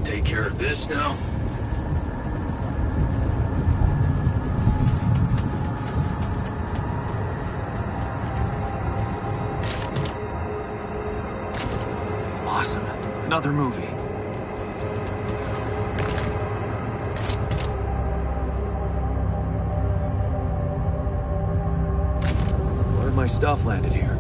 take care of this now? Awesome. Another movie. Where my stuff landed here?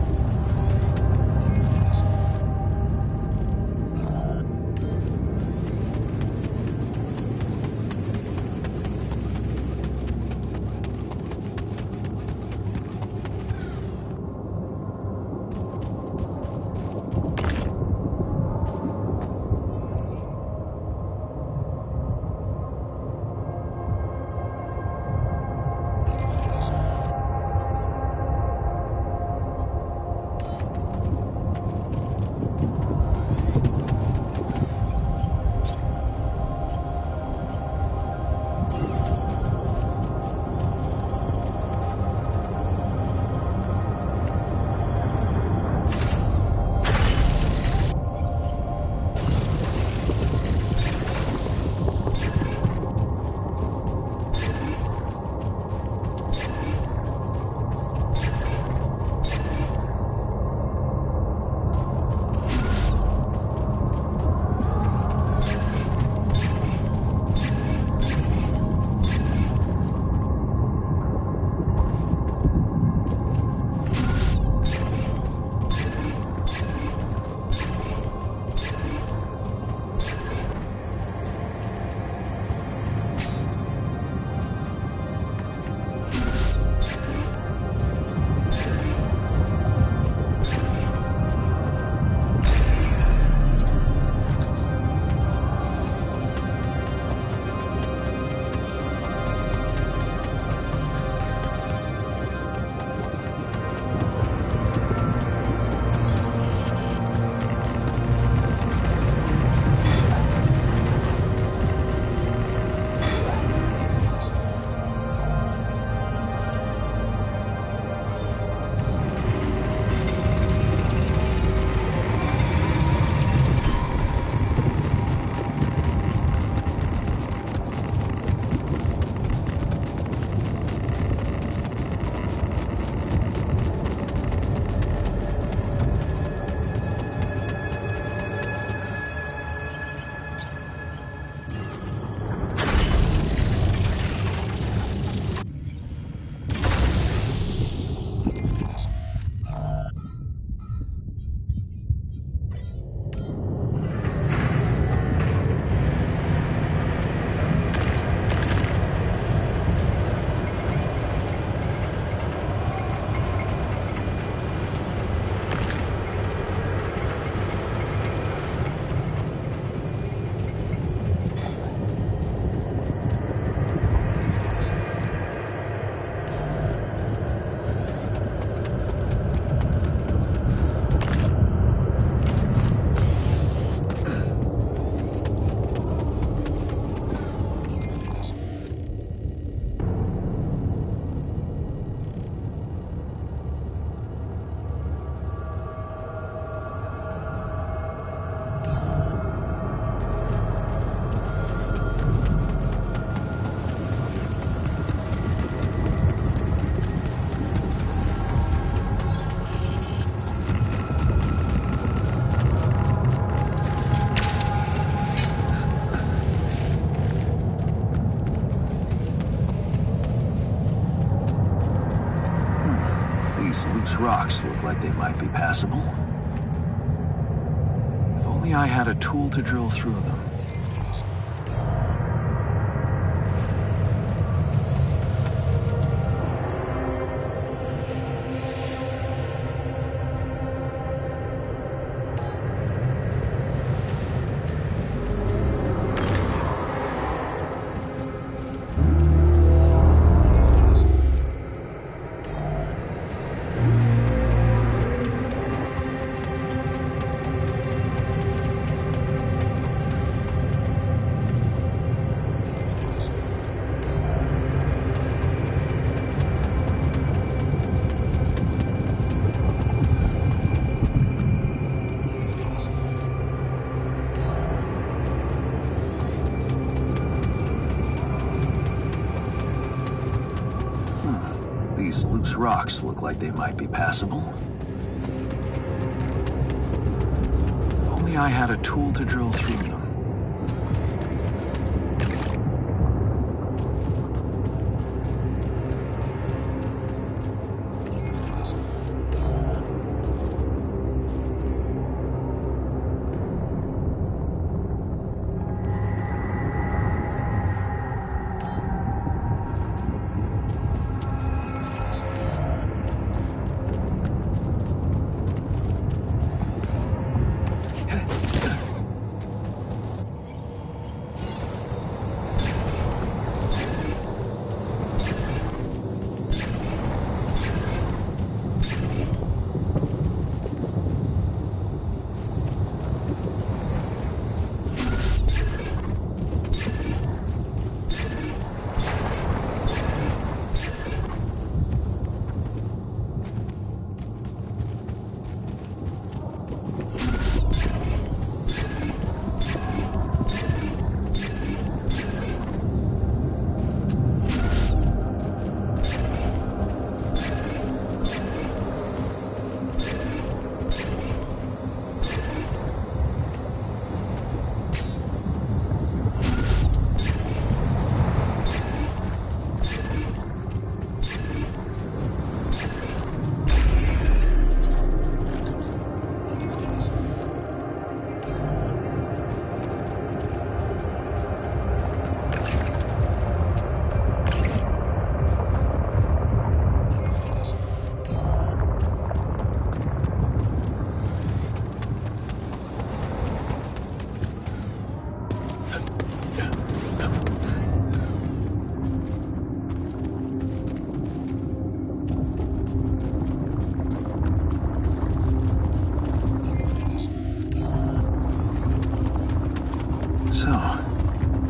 Rocks look like they might be passable. If only I had a tool to drill through them. These loose rocks look like they might be passable. If only I had a tool to drill through them.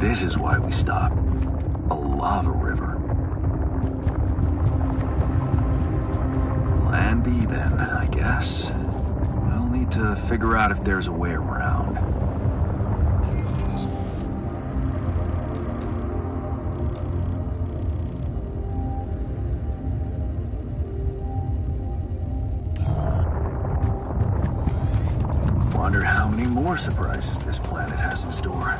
This is why we stopped. A lava river. Plan B then, I guess. We'll need to figure out if there's a way around. Wonder how many more surprises this planet has in store.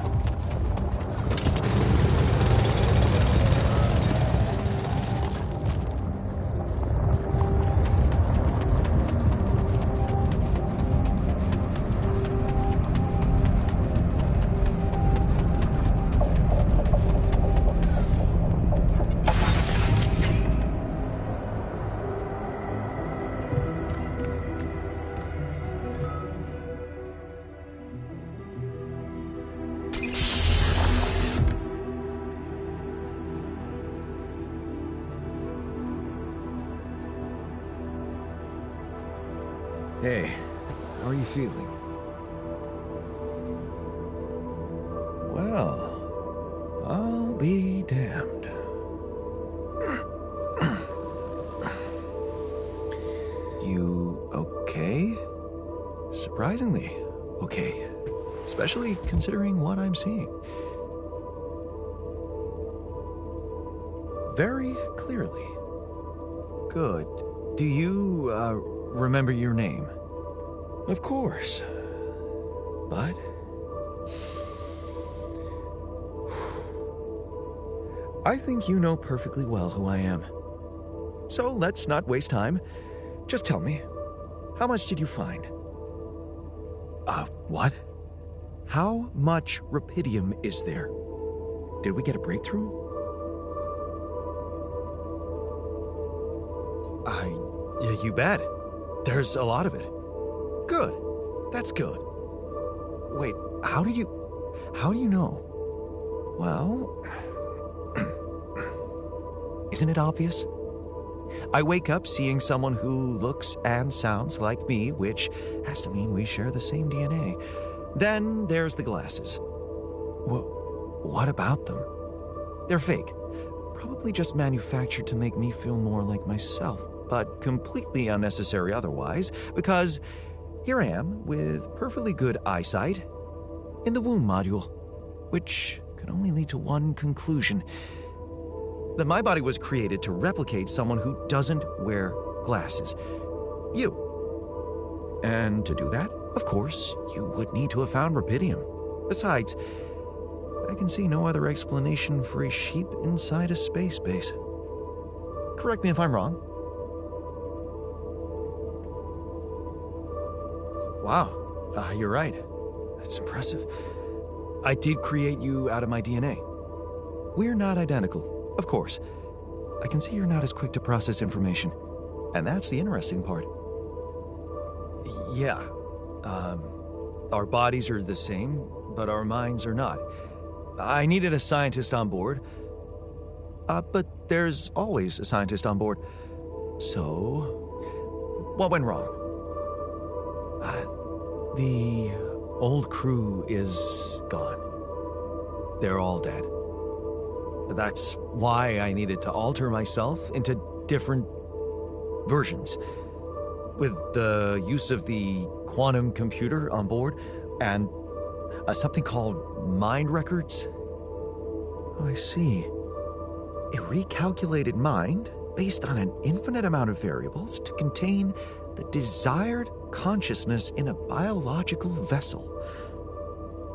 Hey, how are you feeling? Well, I'll be damned. You okay? Surprisingly okay. Especially considering what I'm seeing. Very clearly. Good. Do you, remember your name? Of course. But... I think you know perfectly well who I am. So let's not waste time. Just tell me, how much did you find? What? How much rupidium is there? Did we get a breakthrough? Yeah, you bet. There's a lot of it. Good. That's good. Wait, how do you know? Well, isn't it obvious? I wake up seeing someone who looks and sounds like me, which has to mean we share the same DNA. Then there's the glasses. What about them? They're fake. Probably just manufactured to make me feel more like myself, but completely unnecessary otherwise, because here I am with perfectly good eyesight in the womb module, which could only lead to one conclusion. that my body was created to replicate someone who doesn't wear glasses. You. And to do that, of course, you would need to have found rubidium. Besides, I can see no other explanation for a sheep inside a space base. Correct me if I'm wrong. Wow, you're right. That's impressive. I did create you out of my DNA. We're not identical, of course. I can see you're not as quick to process information. And that's the interesting part. Yeah, our bodies are the same, but our minds are not. I needed a scientist on board. But there's always a scientist on board. So, what went wrong? The old crew is gone. They're all dead. That's why I needed to alter myself into different versions. With the use of the quantum computer on board and something called mind records. Oh, I see. A recalculated mind based on an infinite amount of variables to contain the desired consciousness in a biological vessel.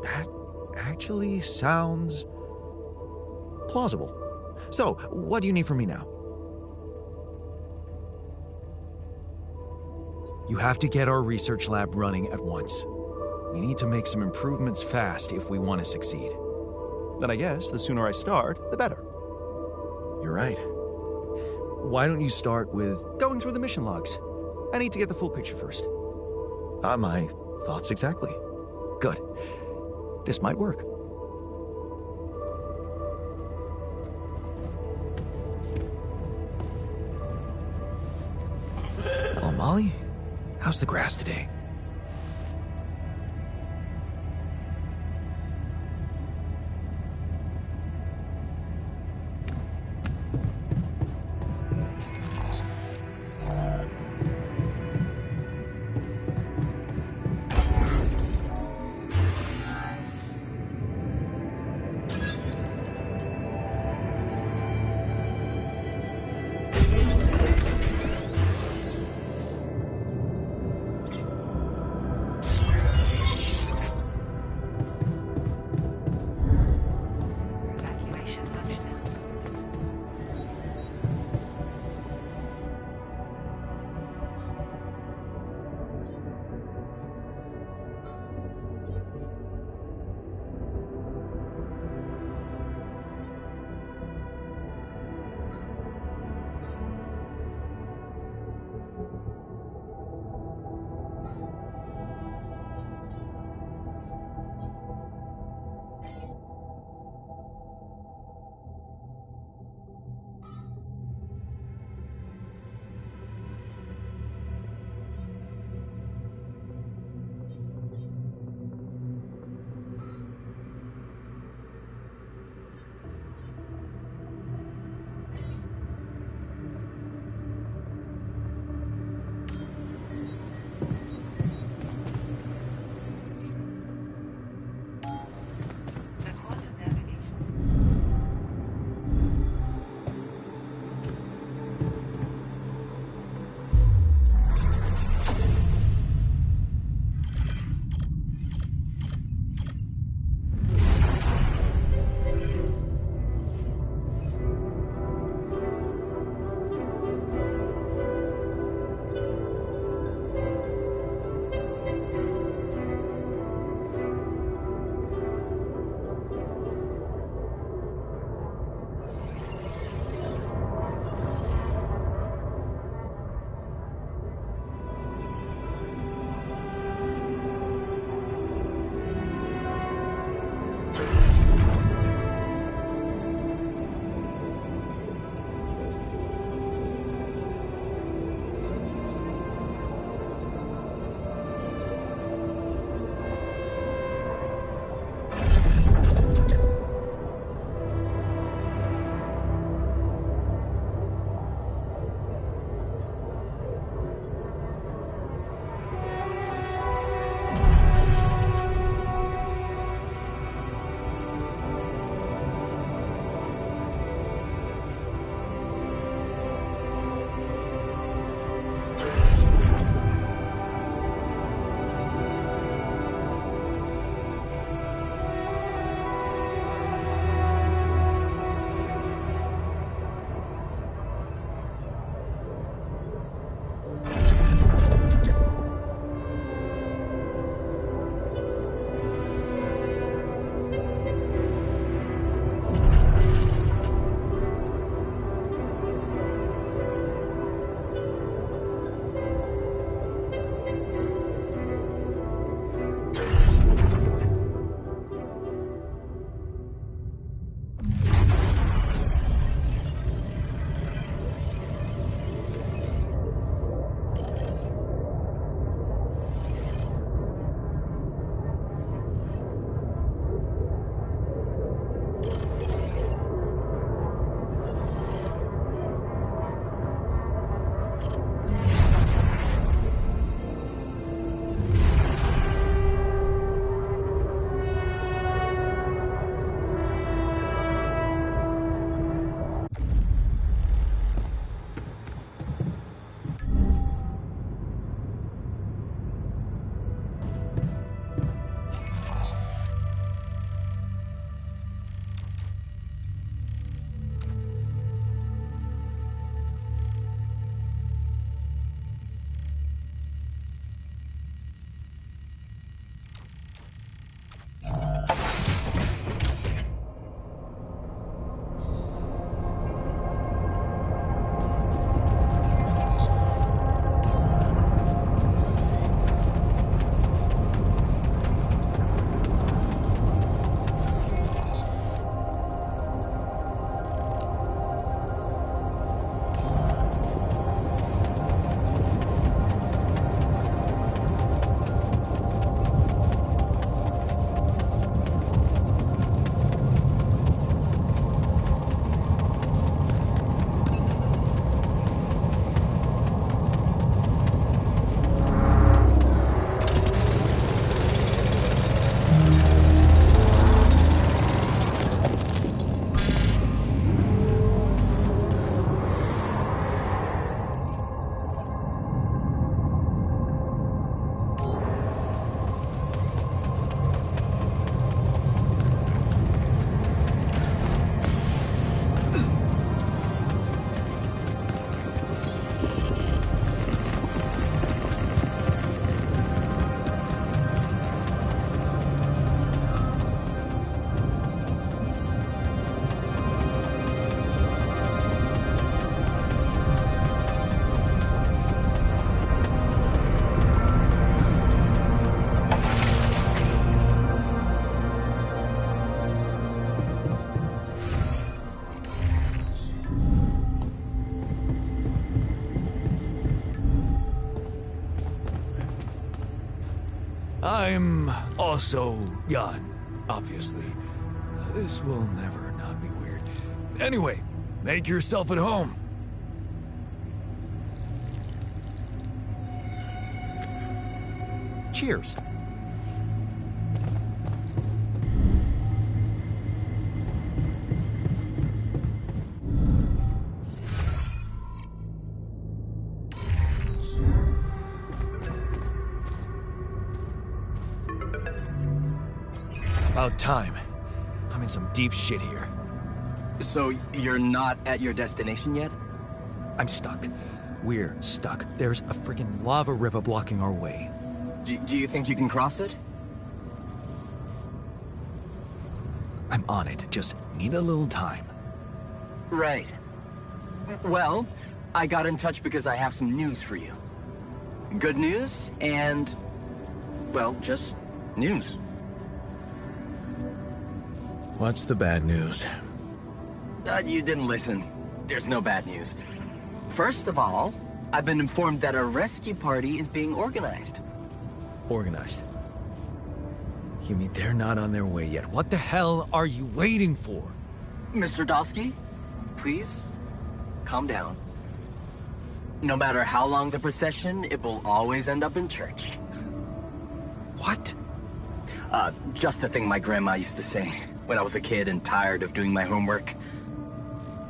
That actually sounds plausible. So, what do you need from me now? You have to get our research lab running at once. We need to make some improvements fast if we want to succeed. Then I guess the sooner I start, the better. You're right. Why don't you start with going through the mission logs? I need to get the full picture first. My thoughts exactly. Good. This might work. Hello, Molly. How's the grass today? I'm also Jan, obviously. This will never not be weird. Anyway, make yourself at home. Cheers. About time. I'm in some deep shit here. So you're not at your destination yet? I'm stuck. We're stuck. There's a freaking lava river blocking our way. Do you think you can cross it? I'm on it. Just need a little time. Right. Well, I got in touch because I have some news for you. Good news and, well, just news. What's the bad news? You didn't listen. There's no bad news. First of all, I've been informed that a rescue party is being organized. Organized? You mean they're not on their way yet? What the hell are you waiting for? Mr. Dosky, please, calm down. No matter how long the procession, it will always end up in church. What? Just the thing my grandma used to say when I was a kid and tired of doing my homework.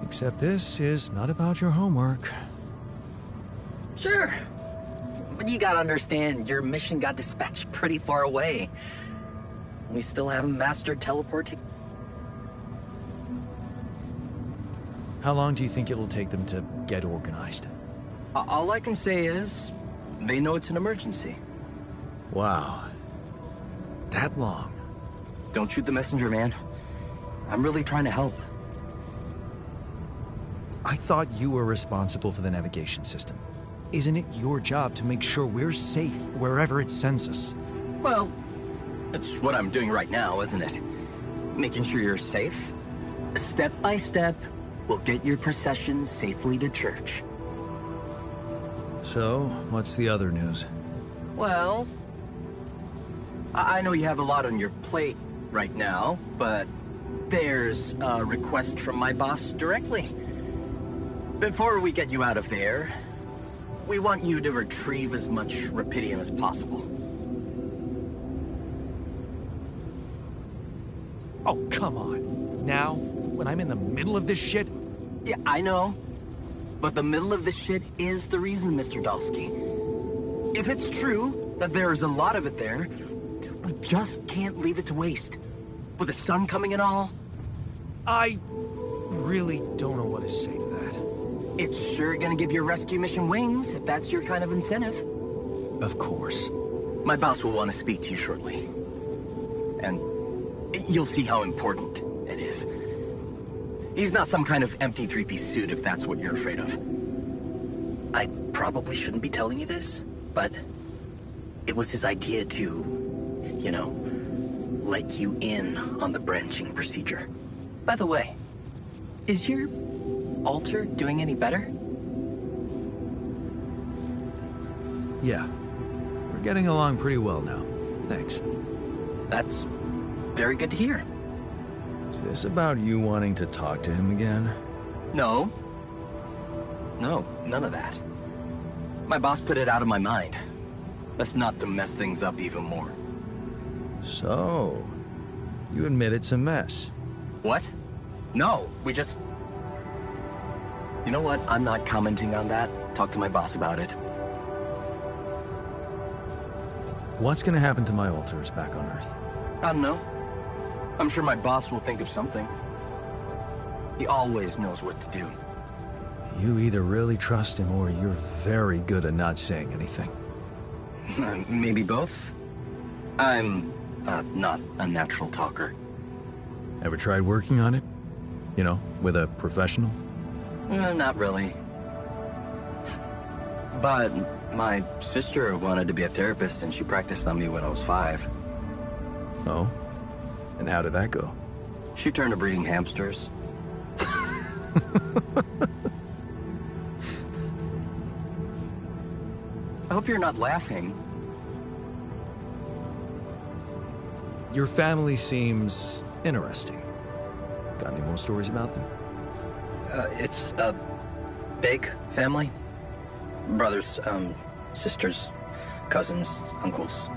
Except this is not about your homework. Sure. But you gotta understand, your mission got dispatched pretty far away. We still haven't mastered teleporting. How long do you think it'll take them to get organized? All I can say is, they know it's an emergency. Wow. That long? Don't shoot the messenger, man. I'm really trying to help. I thought you were responsible for the navigation system. Isn't it your job to make sure we're safe wherever it sends us? Well, that's what I'm doing right now, isn't it? Making sure you're safe. Step by step, we'll get your procession safely to church. So, what's the other news? Well, I know you have a lot on your plate right now, but there's a request from my boss directly. Before we get you out of there, we want you to retrieve as much Rapidium as possible. Oh, come on. Now? When I'm in the middle of this shit? Yeah, I know. But the middle of this shit is the reason, Mr. Dosky. If it's true that there is a lot of it there, we just can't leave it to waste. With the sun coming and all. I really don't know what to say to that. It's sure gonna give your rescue mission wings, if that's your kind of incentive. Of course. My boss will want to speak to you shortly. And you'll see how important it is. He's not some kind of empty three-piece suit, if that's what you're afraid of. I probably shouldn't be telling you this, but it was his idea to, you know, let you in on the branching procedure. By the way, is your altar doing any better? Yeah. We're getting along pretty well now. Thanks. That's very good to hear. Is this about you wanting to talk to him again? No. No, none of that. My boss put it out of my mind. That's not to mess things up even more. So, you admit it's a mess. What? No, we just... You know what? I'm not commenting on that. Talk to my boss about it. What's gonna happen to my altars back on Earth? I don't know. I'm sure my boss will think of something. He always knows what to do. You either really trust him or you're very good at not saying anything. Maybe both. I'm not a natural talker. Ever tried working on it? You know, with a professional? Not really. But my sister wanted to be a therapist and she practiced on me when I was 5. Oh? And how did that go? She turned to breeding hamsters. I hope you're not laughing. Your family seems interesting. Got any more stories about them? It's a big family. Brothers, sisters, cousins, uncles.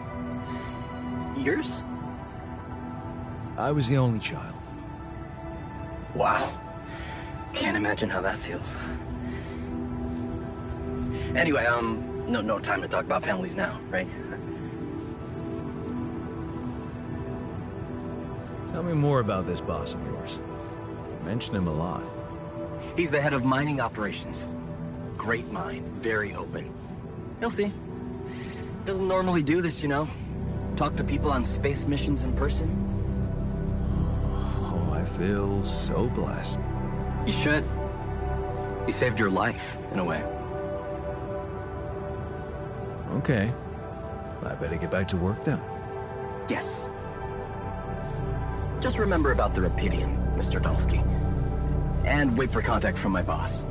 Yours? I was the only child. Wow. Can't imagine how that feels. Anyway, no time to talk about families now, right? Tell me more about this boss of yours. You mention him a lot. He's the head of mining operations. Great mind, very open. You'll see. Doesn't normally do this, you know. Talk to people on space missions in person. Oh, I feel so blessed. You should. He saved your life, in a way. Okay. I better get back to work then. Yes. Just remember about the Rapidian, Mr. Dulski. And wait for contact from my boss.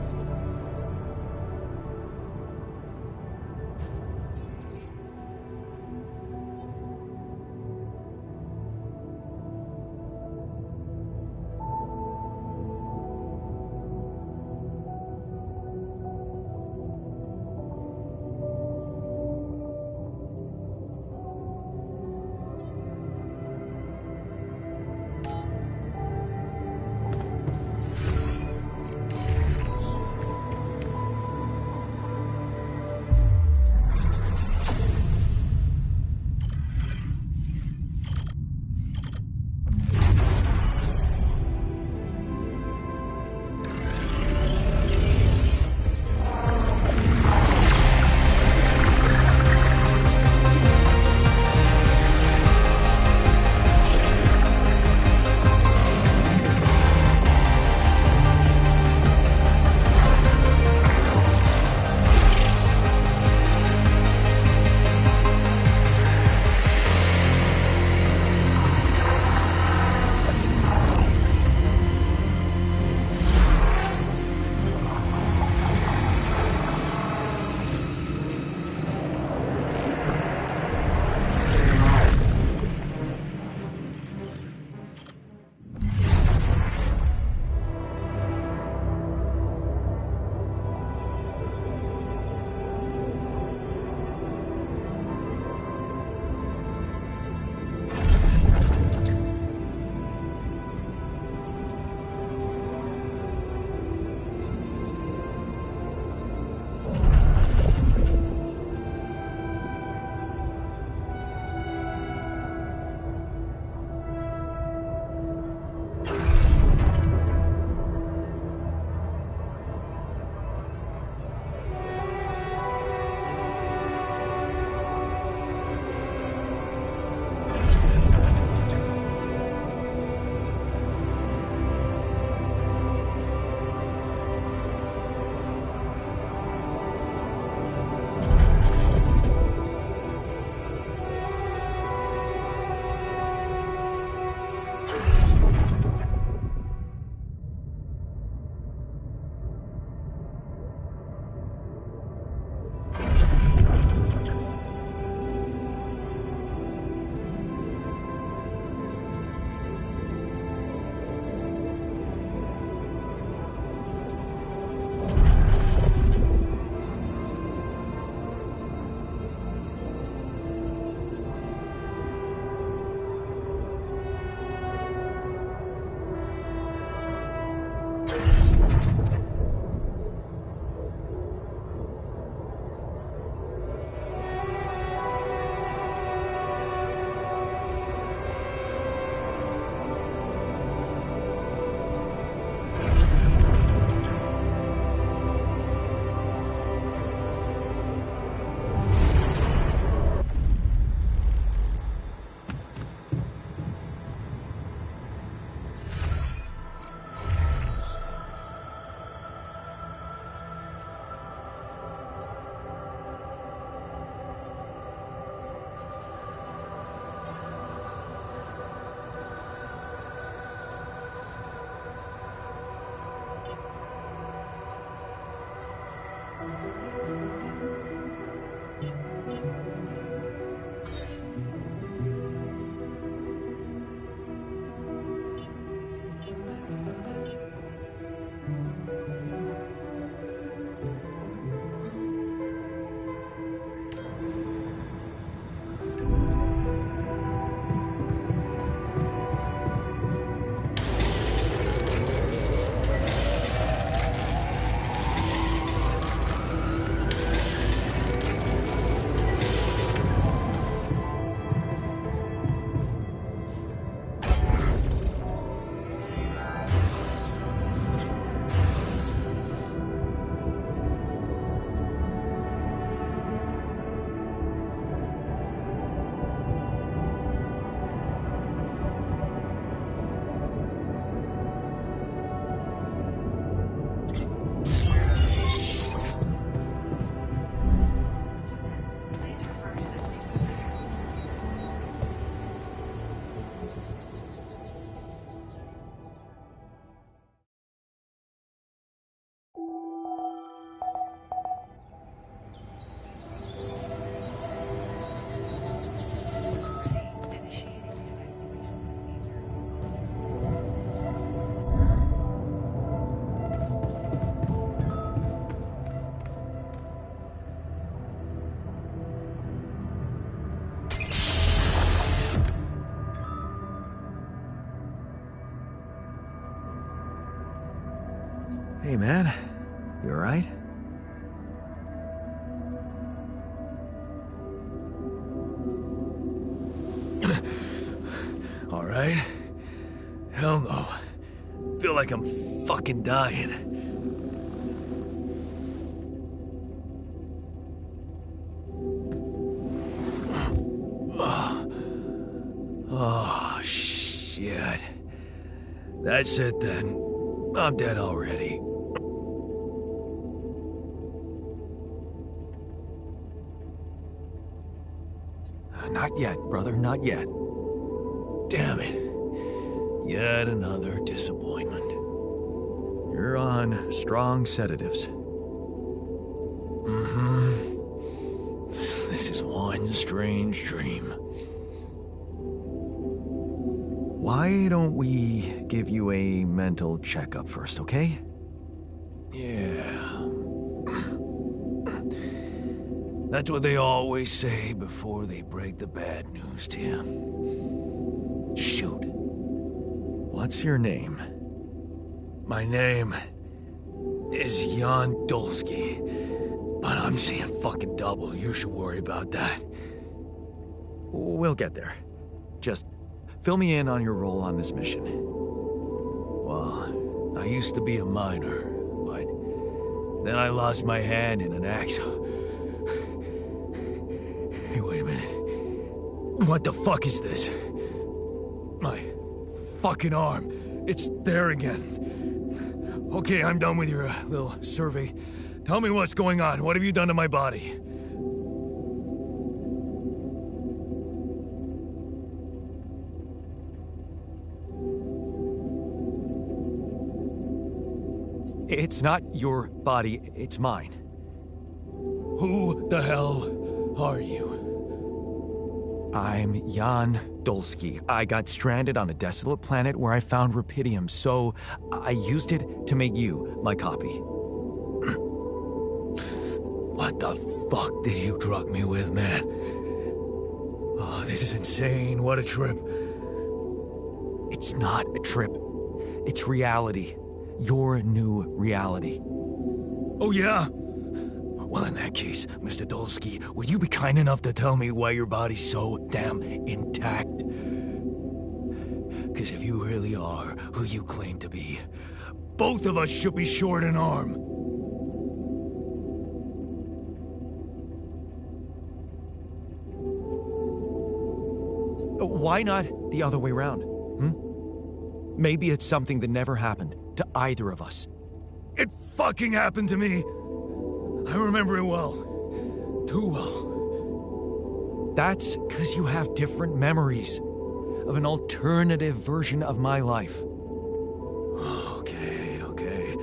Hey, man. You alright? Alright? Hell no. Feel like I'm fucking dying. Oh, shit. That's it then. I'm dead already. Not yet, brother, not yet. Damn it. Yet another disappointment. You're on strong sedatives. This is one strange dream. Why don't we give you a mental checkup first, okay? Yeah. That's what they always say before they break the bad news to you. Shoot. What's your name? My name is Jan Dolsky, but I'm seeing fucking double. You should worry about that. We'll get there. Just fill me in on your role on this mission. Well, I used to be a miner, but then I lost my hand in an accident. Hey, wait a minute. What the fuck is this? My fucking arm. It's there again. Okay, I'm done with your little survey. Tell me what's going on. What have you done to my body? It's not your body, it's mine. Who the hell are you? I'm Jan Dolsky. I got stranded on a desolate planet where I found rupidium, so I used it to make you my copy. What the fuck did you drug me with, man? Oh, this is insane. What a trip. It's not a trip. It's reality. Your new reality. Oh, yeah? Well, in that case, Mr. Dolsky, would you be kind enough to tell me why your body's so damn intact? Because if you really are who you claim to be, both of us should be short an arm. Why not the other way around? Maybe it's something that never happened to either of us. It fucking happened to me. I remember it well. Too well. That's because you have different memories of an alternative version of my life. Okay.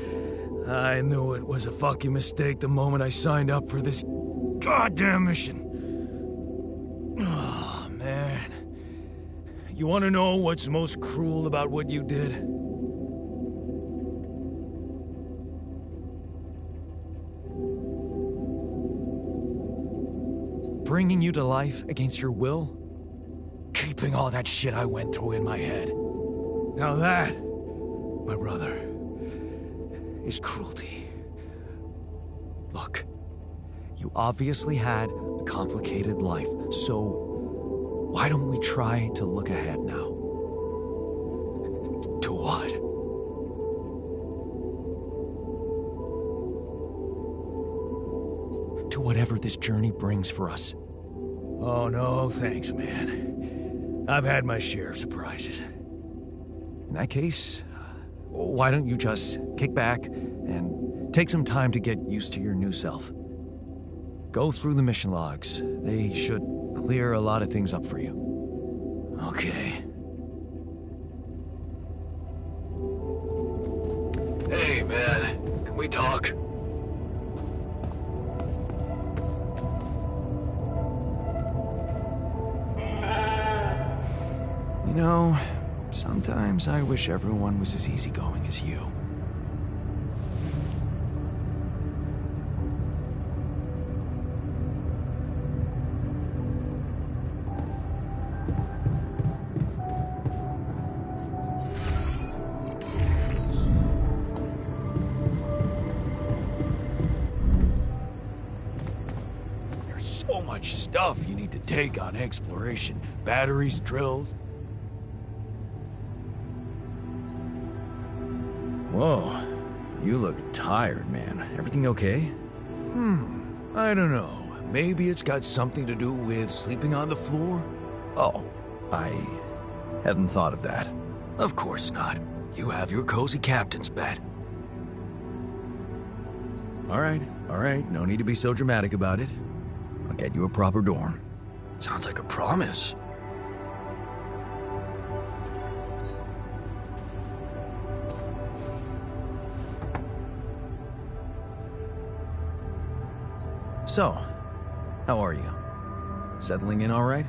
I knew it was a fucking mistake the moment I signed up for this goddamn mission. Oh, man. You want to know what's most cruel about what you did? Bringing you to life against your will? Keeping all that shit I went through in my head. Now that, my brother, is cruelty. Look, you obviously had a complicated life, so why don't we try to look ahead now? To what? To whatever this journey brings for us. Oh, no, thanks, man. I've had my share of surprises. In that case, why don't you just kick back and take some time to get used to your new self? Go through the mission logs. They should clear a lot of things up for you. Okay. Hey, man. Can we talk? You know, sometimes I wish everyone was as easygoing as you. much stuff you need to take on exploration. Batteries, drills. Whoa, you look tired, man. Everything okay? I don't know. Maybe it's got something to do with sleeping on the floor? Oh, I hadn't thought of that. Of course not. You have your cozy captain's bed. All right, no need to be so dramatic about it. I'll get you a proper dorm. Sounds like a promise. So, how are you? Settling in all right?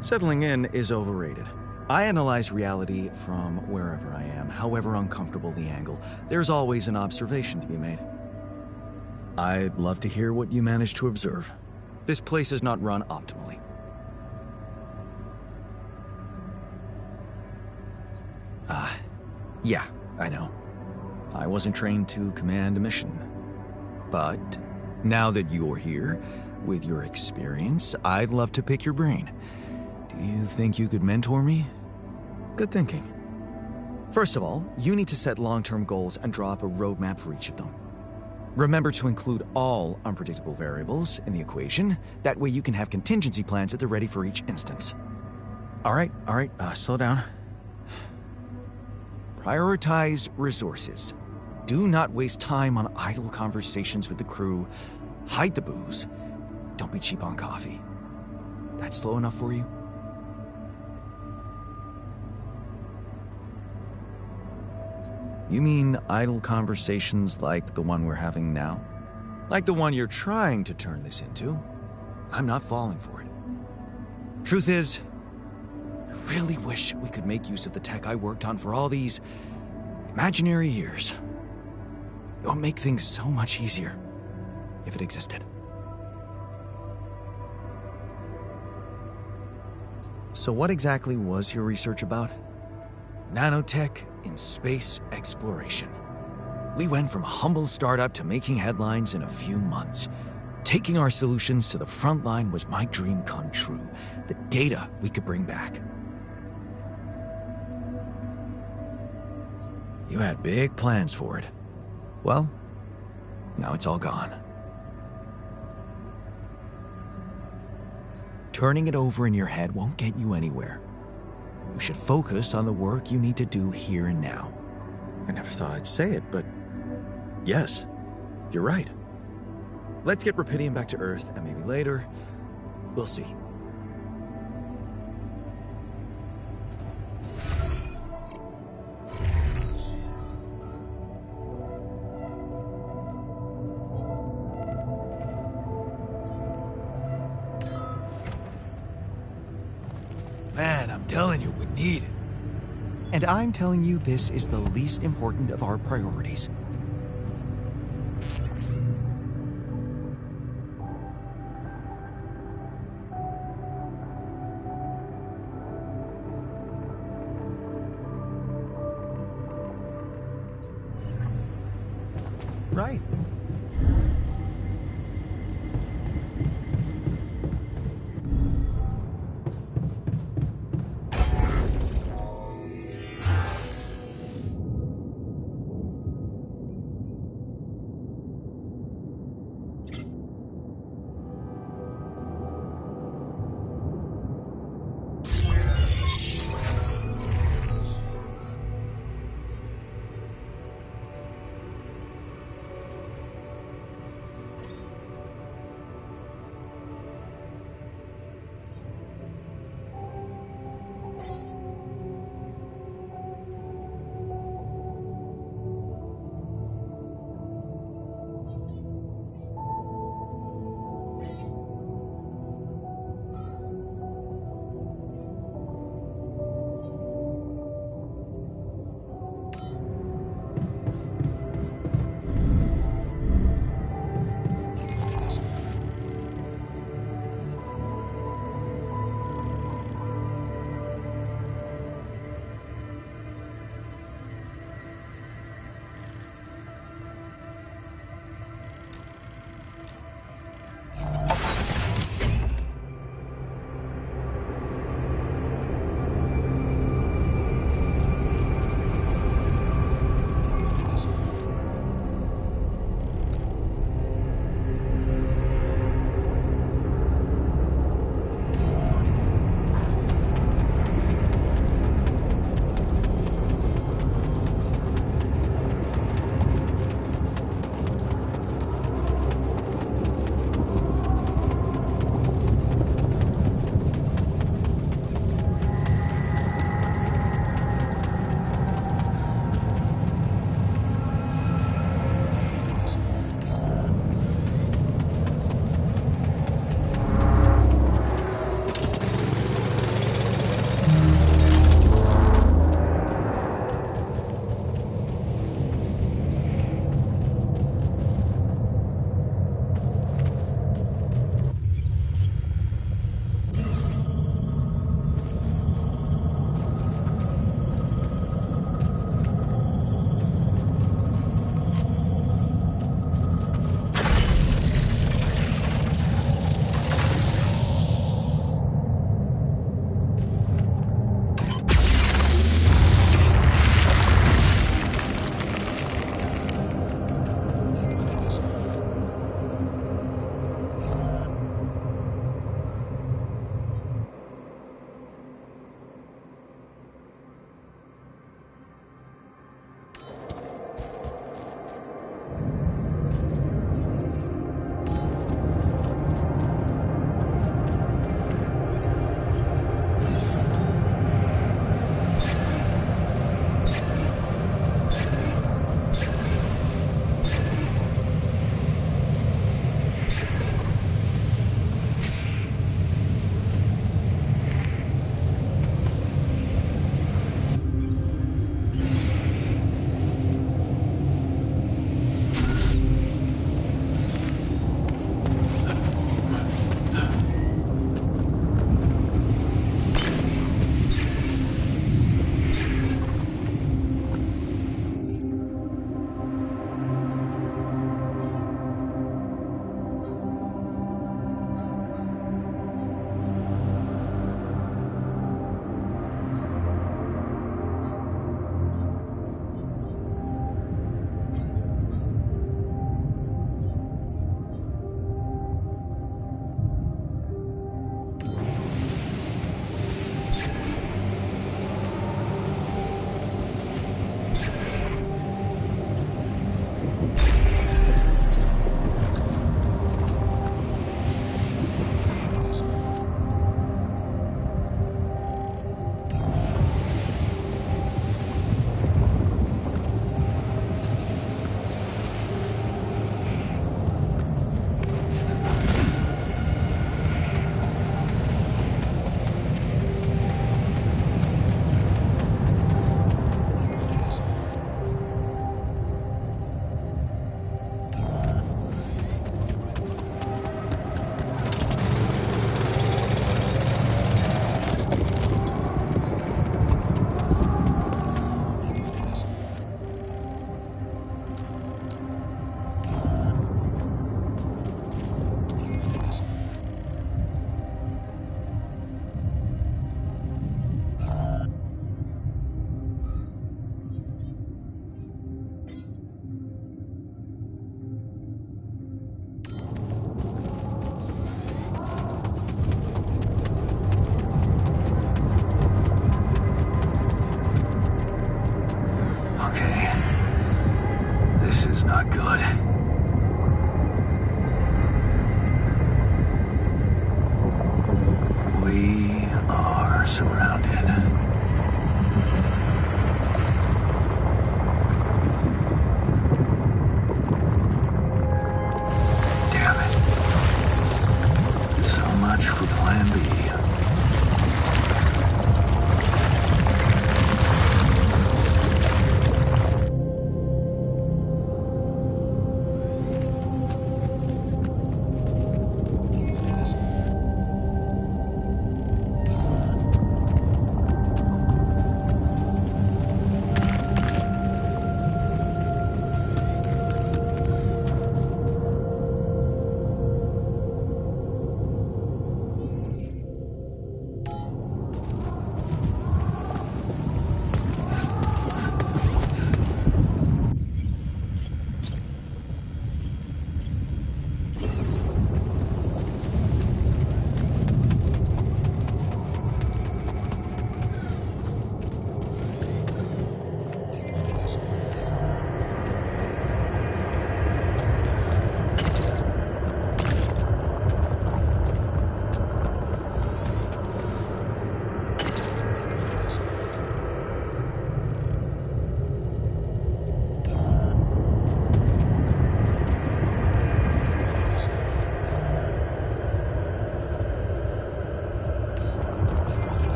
Settling in is overrated. I analyze reality from wherever I am, however uncomfortable the angle. There's always an observation to be made. I'd love to hear what you managed to observe. This place is not run optimally. Yeah, I know. I wasn't trained to command a mission. But now that you're here, with your experience, I'd love to pick your brain. Do you think you could mentor me? Good thinking. First of all, you need to set long-term goals and draw up a roadmap for each of them. Remember to include all unpredictable variables in the equation. That way you can have contingency plans at the ready for each instance. All right, slow down. Prioritize resources. Do not waste time on idle conversations with the crew. Hide the booze. Don't be cheap on coffee. That's slow enough for you? You mean idle conversations like the one we're having now? Like the one you're trying to turn this into? I'm not falling for it. Truth is, I really wish we could make use of the tech I worked on for all these imaginary years. It would make things so much easier if it existed. So what exactly was your research about? Nanotech in space exploration. We went from a humble startup to making headlines in a few months. Taking our solutions to the front line was my dream come true. The data we could bring back. You had big plans for it. Well, now it's all gone. Turning it over in your head won't get you anywhere. You should focus on the work you need to do here and now. I never thought I'd say it, but yes, you're right. Let's get Rapidium back to Earth, and maybe later, we'll see. Man, I'm telling you, we need it. And I'm telling you this is the least important of our priorities. Right.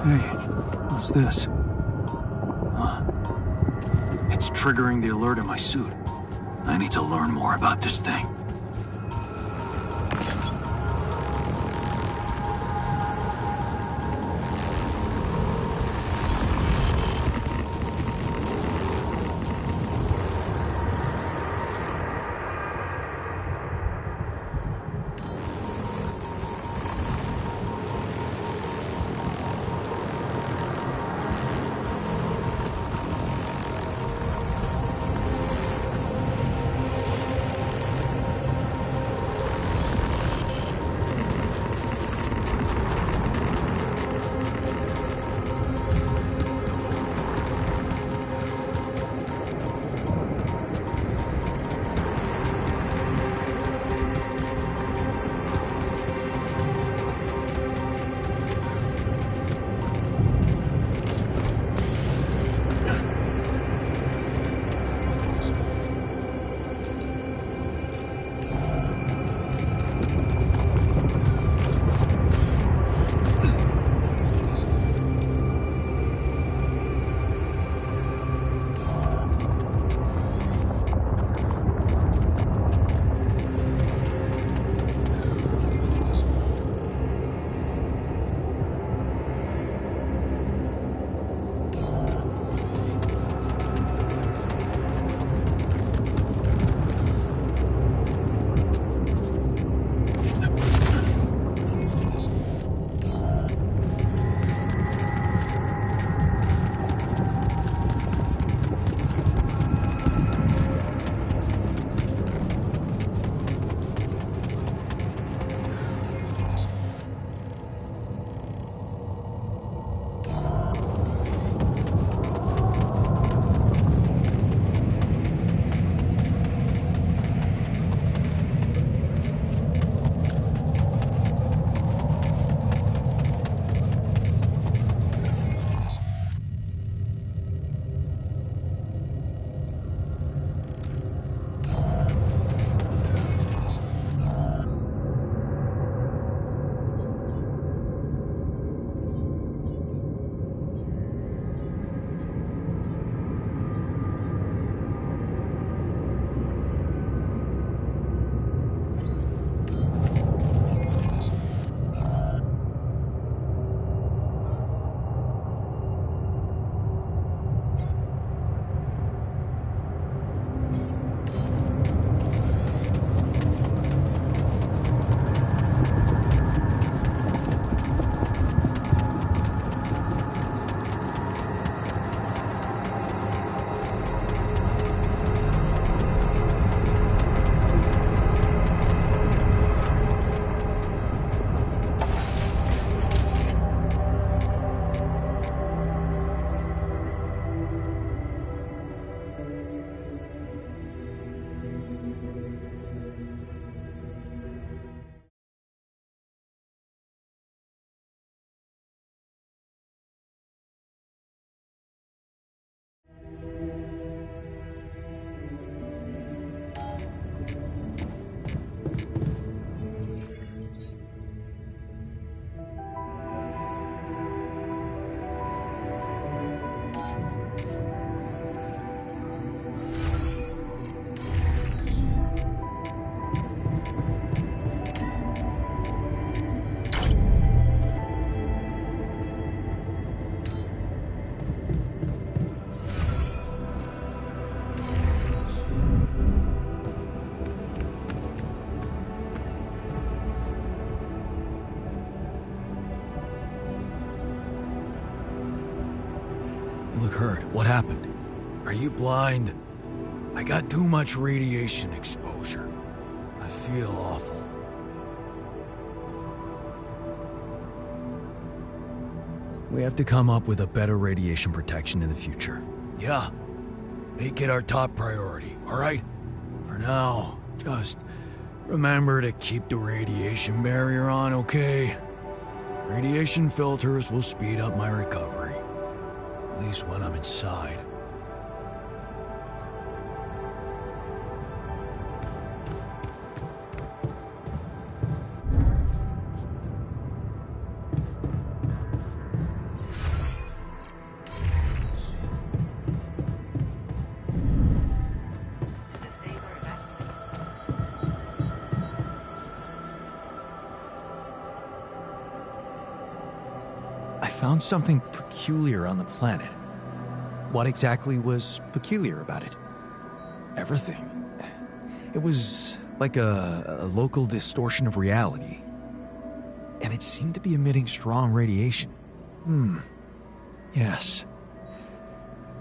Hey, what's this? Huh. It's triggering the alert in my suit. I need to learn more about this thing. You look hurt. What happened? Are you blind? I got too much radiation exposure. I feel awful. We have to come up with a better radiation protection in the future. Yeah. Make it our top priority, alright? For now, just remember to keep the radiation barrier on, okay? Radiation filters will speed up my recovery. At least when I'm inside. found something peculiar on the planet. What exactly was peculiar about it? Everything. It was like a local distortion of reality. And it seemed to be emitting strong radiation. Yes.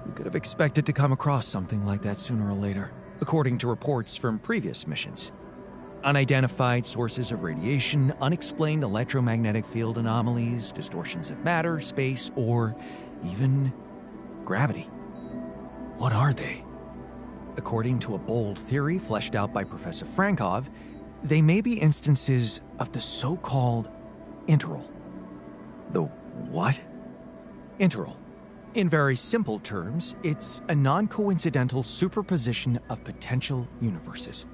We could have expected to come across something like that sooner or later, according to reports from previous missions. Unidentified sources of radiation, unexplained electromagnetic field anomalies, distortions of matter, space, or even gravity. What are they? According to a bold theory fleshed out by Professor Frankov, they may be instances of the so-called interval. The what? Interval. In very simple terms, it's a non-coincidental superposition of potential universes.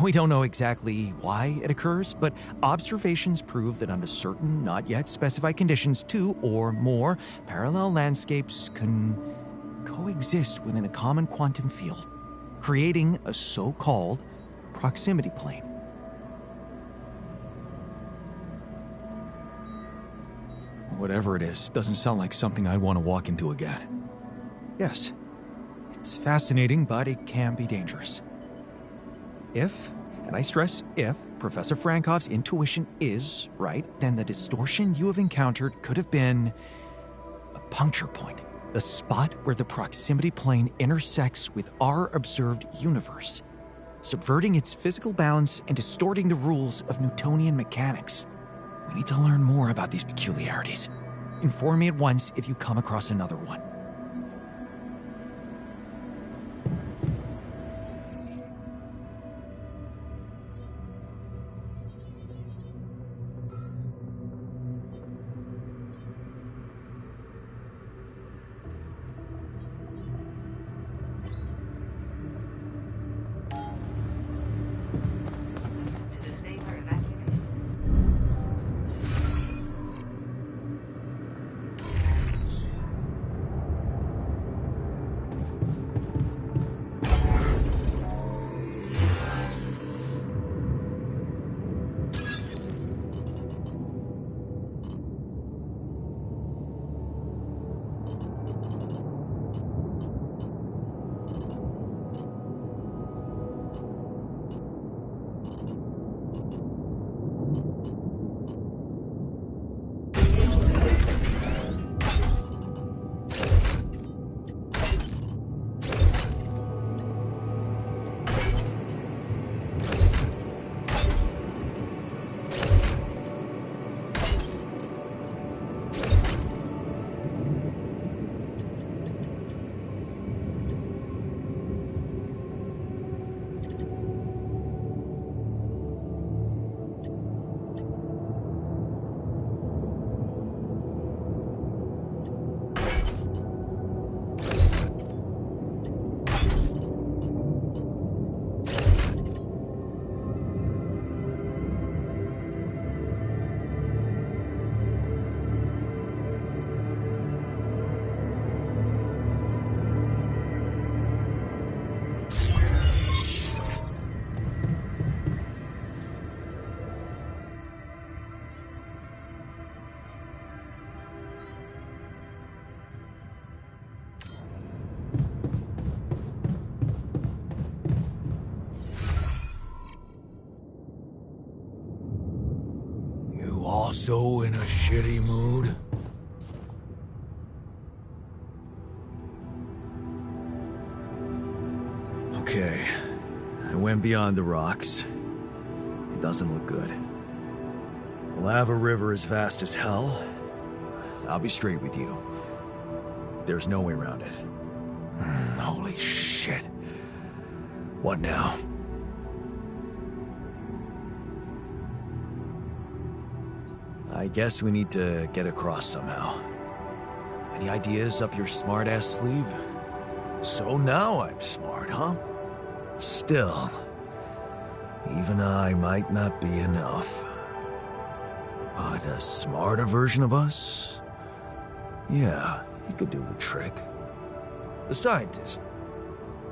We don't know exactly why it occurs, but observations prove that under certain, not yet specified conditions, two or more parallel landscapes can coexist within a common quantum field, creating a so-called proximity plane. Whatever it is, doesn't sound like something I'd want to walk into again. Yes, it's fascinating, but it can be dangerous. If, and I stress if, Professor Frankov's intuition is right, then the distortion you have encountered could have been a puncture point, the spot where the proximity plane intersects with our observed universe, subverting its physical balance and distorting the rules of Newtonian mechanics. We need to learn more about these peculiarities. Inform me at once if you come across another one. Also in a shitty mood? Okay, I went beyond the rocks. It doesn't look good. The lava river is vast as hell. I'll be straight with you. There's no way around it. Holy shit. What now? I guess we need to get across somehow. Any ideas up your smart-ass sleeve? So now I'm smart, huh? Still, even I might not be enough. But a smarter version of us? Yeah, he could do the trick. The scientist.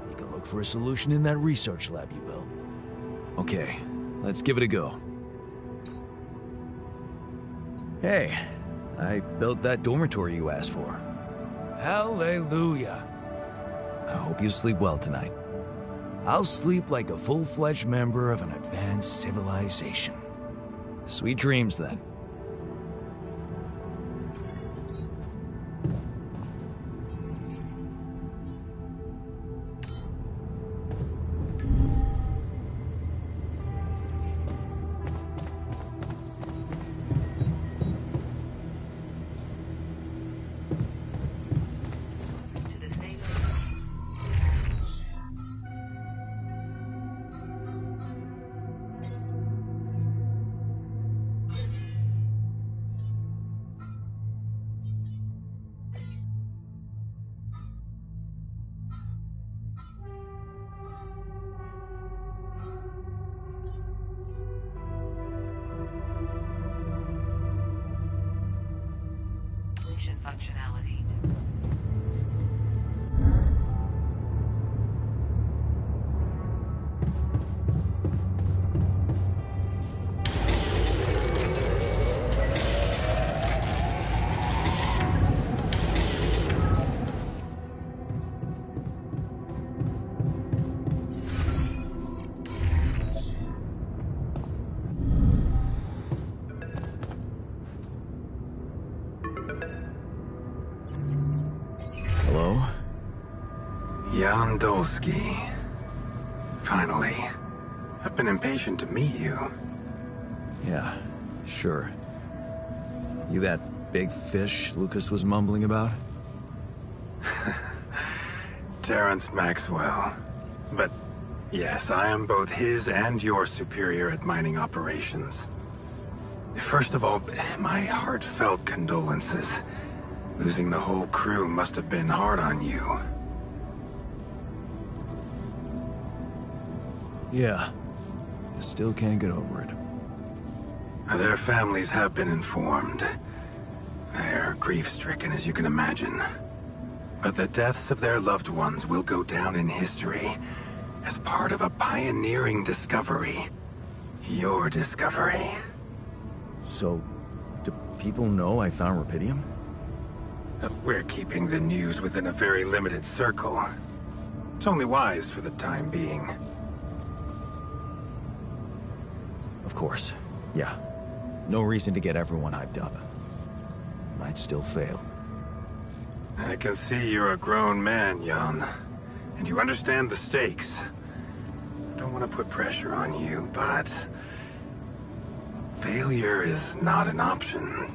He could look for a solution in that research lab you built. Okay, let's give it a go. Hey, I built that dormitory you asked for. Hallelujah. I hope you sleep well tonight. I'll sleep like a full-fledged member of an advanced civilization. Sweet dreams, then. Functionality. Hello? Jan Dolsky. Finally. I've been impatient to meet you. Yeah, sure. You that big fish Lucas was mumbling about? Terrence Maxwell. But yes, I am both his and your superior at mining operations. First of all, my heartfelt condolences. Losing the whole crew must have been hard on you. Yeah. I still can't get over it. Their families have been informed. They're grief-stricken, as you can imagine. But the deaths of their loved ones will go down in history as part of a pioneering discovery. Your discovery. So, do people know I found Rupidium? We're keeping the news within a very limited circle. It's only wise for the time being. Of course. Yeah. No reason to get everyone hyped up. Might still fail. I can see you're a grown man, Jan. And you understand the stakes. I don't want to put pressure on you, but... failure is not an option.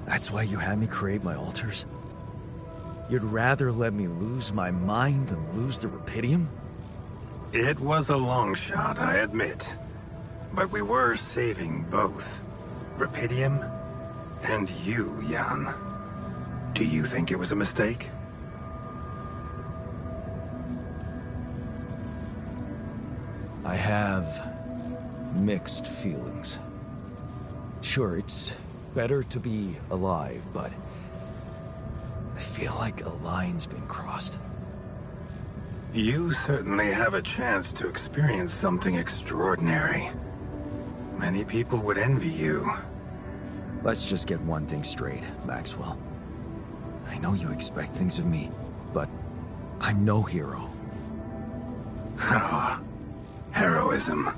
That's why you had me create my altars? You'd rather let me lose my mind than lose the Rupidium? It was a long shot, I admit. But we were saving both. Rupidium and you, Jan. Do you think it was a mistake? I have mixed feelings. Sure, it's better to be alive, but I feel like a line's been crossed. You certainly have a chance to experience something extraordinary. Many people would envy you. Let's just get one thing straight, Maxwell. I know you expect things of me, but I'm no hero. Ah, heroism.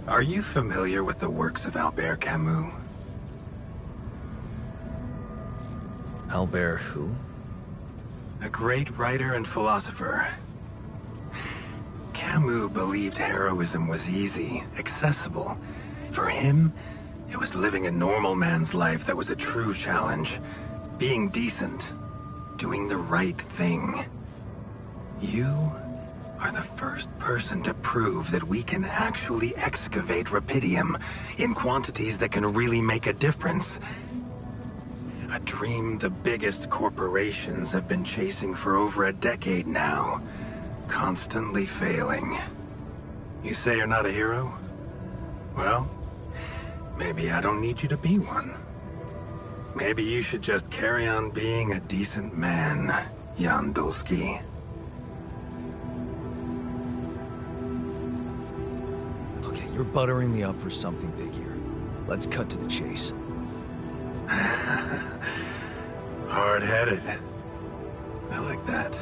Are you familiar with the works of Albert Camus? Albert who? A great writer and philosopher. Camus believed heroism was easy, accessible. For him, it was living a normal man's life that was a true challenge. Being decent. Doing the right thing. You are the first person to prove that we can actually excavate Rupidium in quantities that can really make a difference. A dream the biggest corporations have been chasing for over a decade now, constantly failing. You say you're not a hero? Well, maybe I don't need you to be one. Maybe you should just carry on being a decent man, Jan Dolsky. Okay, you're buttering me up for something big here. Let's cut to the chase. Hard-headed. I like that.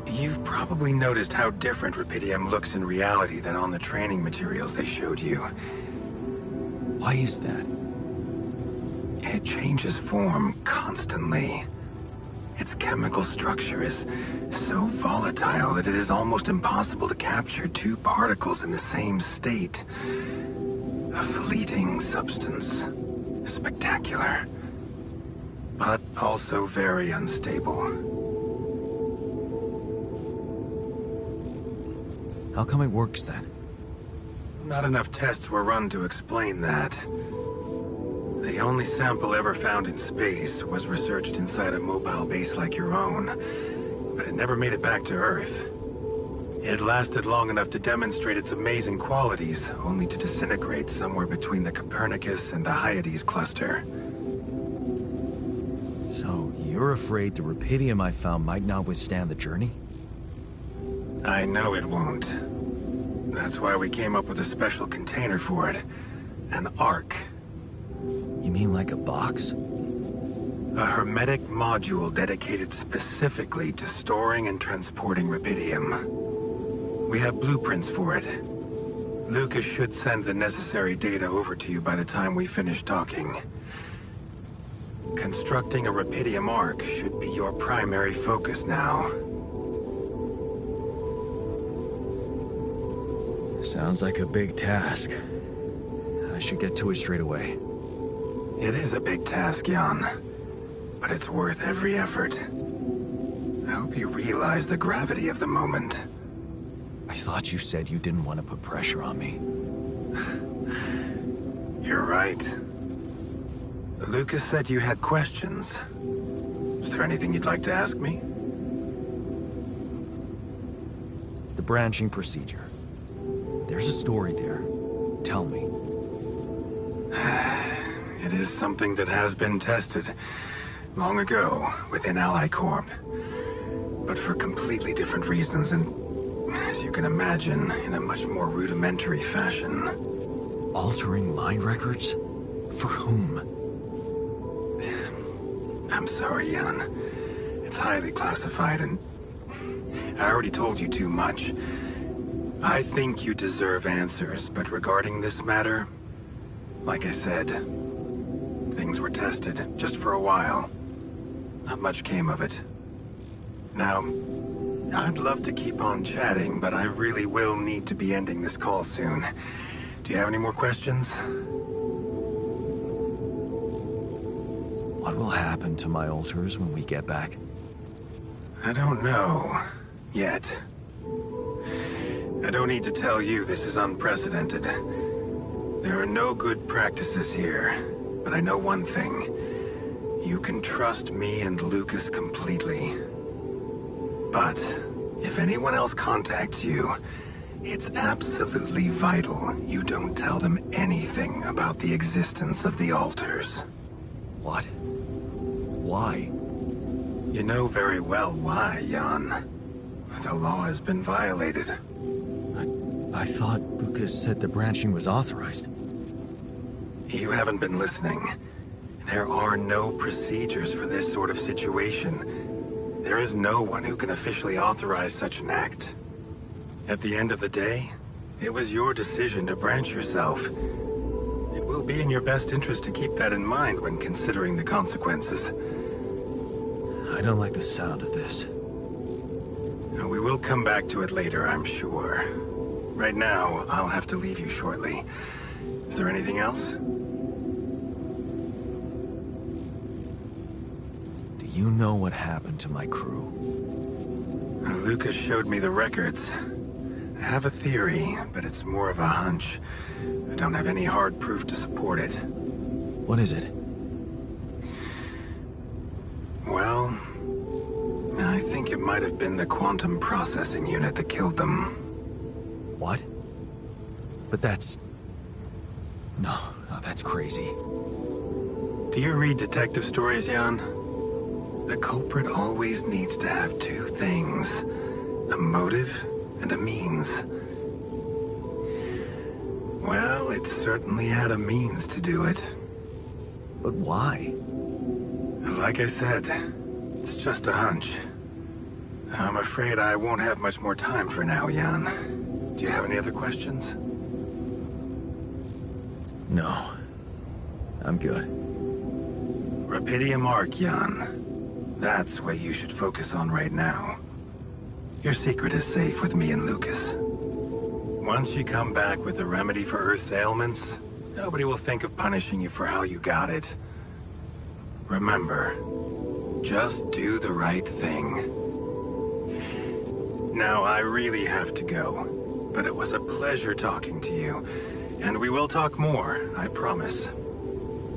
You've probably noticed how different Rupidium looks in reality than on the training materials they showed you. Why is that? It changes form constantly. Its chemical structure is so volatile that it is almost impossible to capture two particles in the same state. A fleeting substance. Spectacular. But also very unstable. How come it works then? Not enough tests were run to explain that. The only sample ever found in space was researched inside a mobile base like your own, but it never made it back to Earth. It lasted long enough to demonstrate its amazing qualities, only to disintegrate somewhere between the Copernicus and the Hyades cluster. So, you're afraid the Rupidium I found might not withstand the journey? I know it won't. That's why we came up with a special container for it. An Ark. You mean like a box? A hermetic module dedicated specifically to storing and transporting Rupidium. We have blueprints for it. Lucas should send the necessary data over to you by the time we finish talking. Constructing a Rupidium Ark should be your primary focus now. Sounds like a big task. I should get to it straight away. It is a big task, Jan. But it's worth every effort. I hope you realize the gravity of the moment. I thought you said you didn't want to put pressure on me. You're right. Lucas said you had questions. Is there anything you'd like to ask me? The branching procedure. There's a story there. Tell me. It is something that has been tested long ago within Ally Corp. But for completely different reasons and, as you can imagine, in a much more rudimentary fashion. Altering mind records? For whom? I'm sorry, Jan. It's highly classified and I already told you too much. I think you deserve answers, but regarding this matter, like I said, things were tested, just for a while. Not much came of it. Now, I'd love to keep on chatting, but I really will need to be ending this call soon. Do you have any more questions? What will happen to my alters when we get back? I don't know. Yet. I don't need to tell you this is unprecedented. There are no good practices here, but I know one thing. You can trust me and Lucas completely. But if anyone else contacts you, it's absolutely vital you don't tell them anything about the existence of the alters. What? Why? You know very well why, Jan. The law has been violated. I thought Lucas said the branching was authorized. You haven't been listening. There are no procedures for this sort of situation. There is no one who can officially authorize such an act. At the end of the day, it was your decision to branch yourself. It will be in your best interest to keep that in mind when considering the consequences. I don't like the sound of this. We will come back to it later, I'm sure. Right now, I'll have to leave you shortly. Is there anything else? Do you know what happened to my crew? Lucas showed me the records. I have a theory, but it's more of a hunch. I don't have any hard proof to support it. What is it? Well, I think it might have been the quantum processing unit that killed them. What? But that's... No, that's crazy. Do you read detective stories, Jan? The culprit always needs to have two things. A motive and a means. Well, it certainly had a means to do it. But why? Like I said, it's just a hunch. I'm afraid I won't have much more time for now, Jan. Do you have any other questions? No. I'm good. Rapidium Arc, Jan. That's what you should focus on right now. Your secret is safe with me and Lucas. Once you come back with a remedy for Earth's ailments, nobody will think of punishing you for how you got it. Remember, just do the right thing. Now, I really have to go, but it was a pleasure talking to you, and we will talk more, I promise.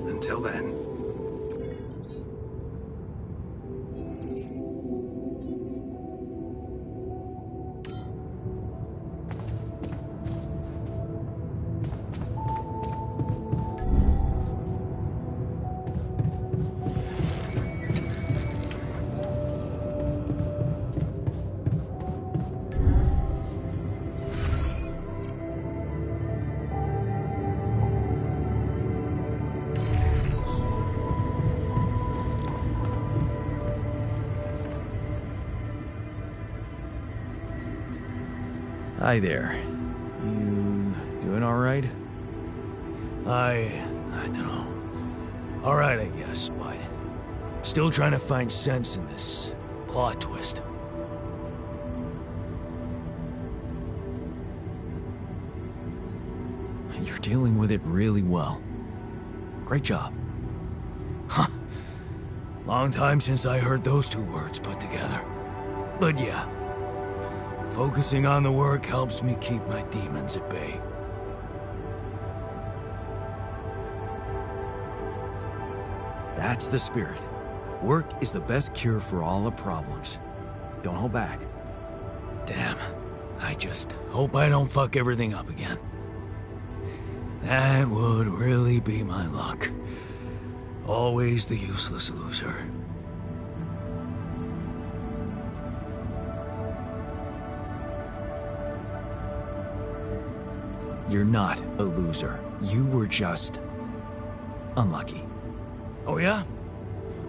Until then. Hi there. You doing all right? I don't know. All right, I guess, but still trying to find sense in this plot twist. You're dealing with it really well. Great job. Huh. Long time since I heard those two words put together. But yeah. Focusing on the work helps me keep my demons at bay. That's the spirit. Work is the best cure for all the problems. Don't hold back. Damn. I just hope I don't fuck everything up again. That would really be my luck. Always the useless loser. You're not a loser. You were just unlucky. Oh yeah?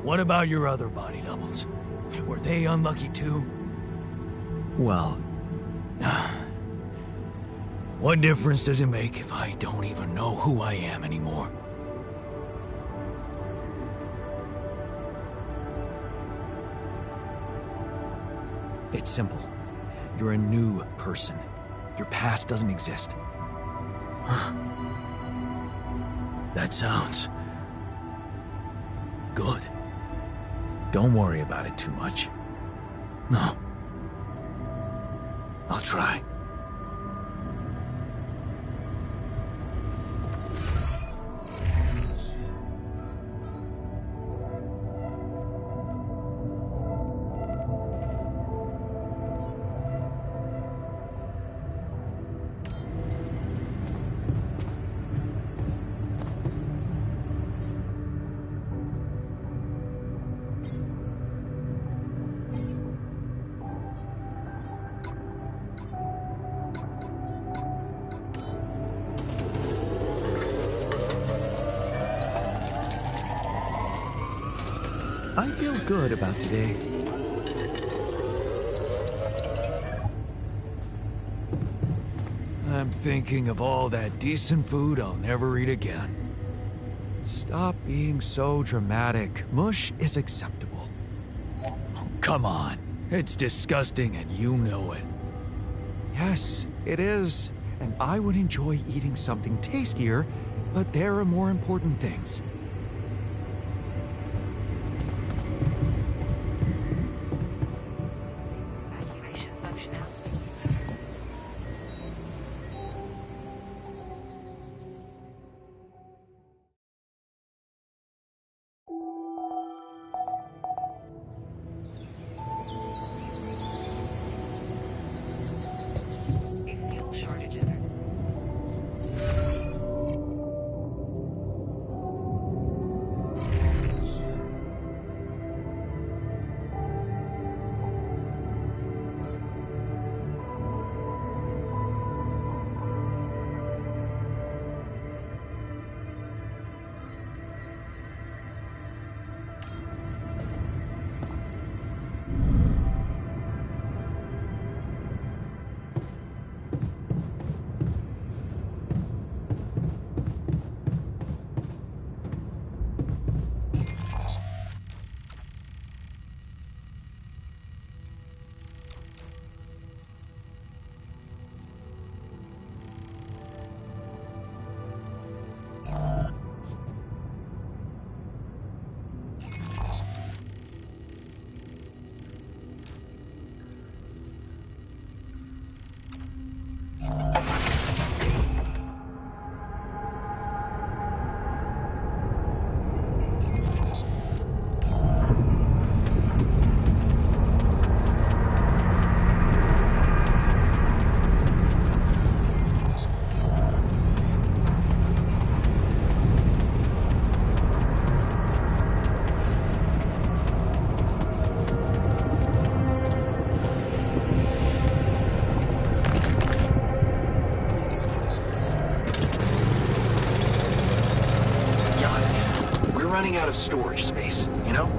What about your other body doubles? Were they unlucky too? Well, what difference does it make if I don't even know who I am anymore? it's simple. You're a new person. Your past doesn't exist. That sounds good. Don't worry about it too much. No. I'll try. I feel good about today. I'm thinking of all that decent food I'll never eat again. Stop being so dramatic. Mush is acceptable. Come on. It's disgusting and you know it. Yes, it is. And I would enjoy eating something tastier, but there are more important things. running out of storage space, you know?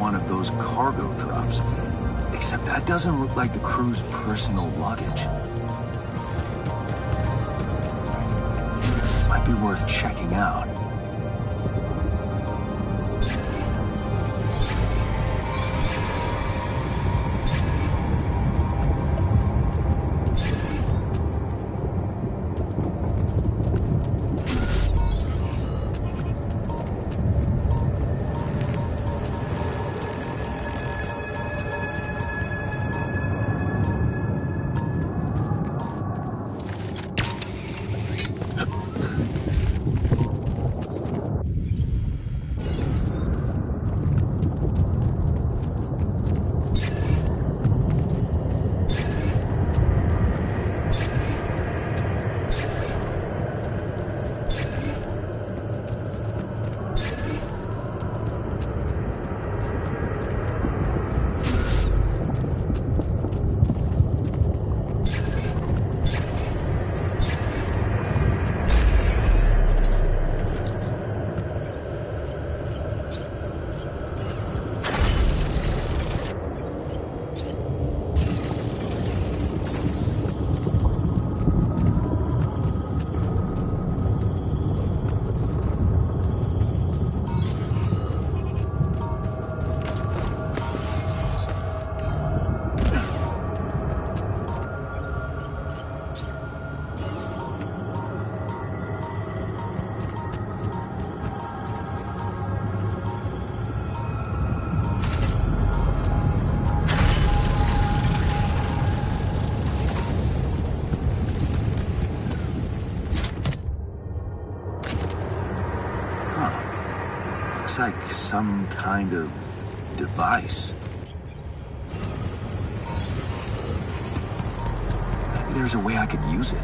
one of those cargo drops. Except that doesn't look like the crew's personal luggage. Might be worth checking out. Like some kind of device. Maybe there's a way I could use it.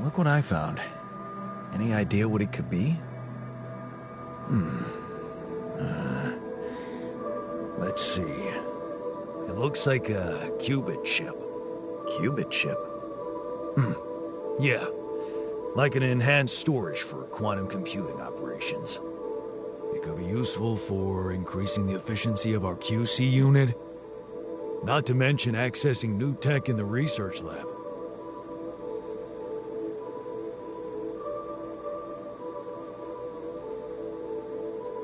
Look what I found. Any idea what it could be? Let's see. It looks like a qubit chip. Qubit chip? Yeah. Like an enhanced storage for quantum computing operations. It could be useful for increasing the efficiency of our QC unit. Not to mention accessing new tech in the research lab.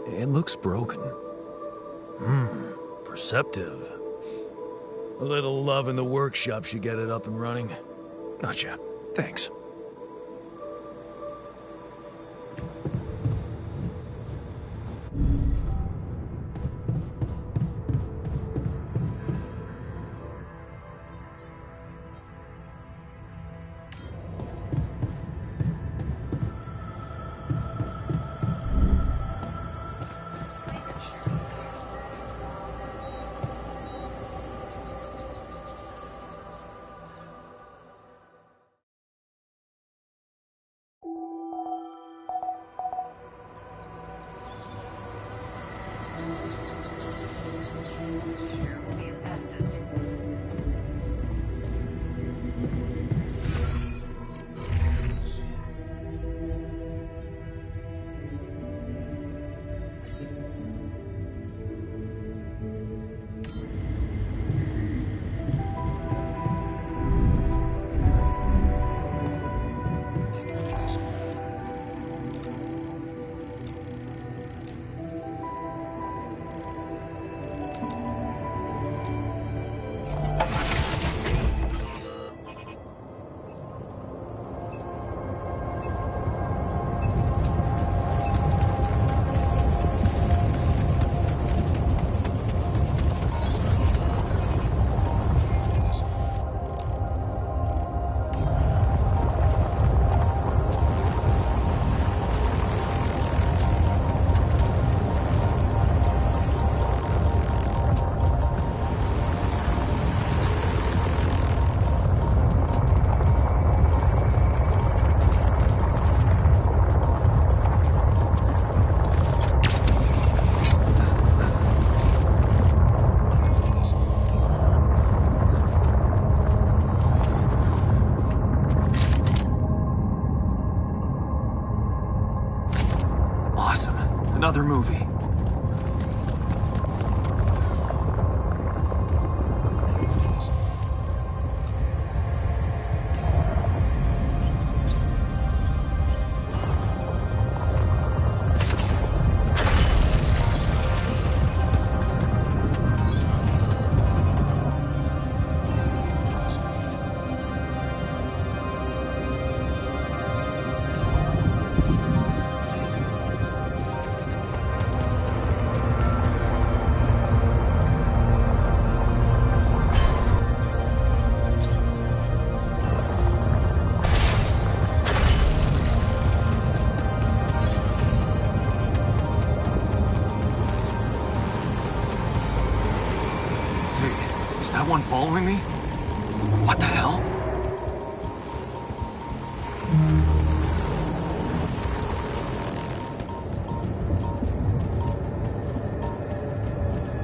It looks broken. Perceptive. A little love in the workshop should get it up and running. Gotcha. Thanks. Awesome. Another movie. Is that one following me? What the hell?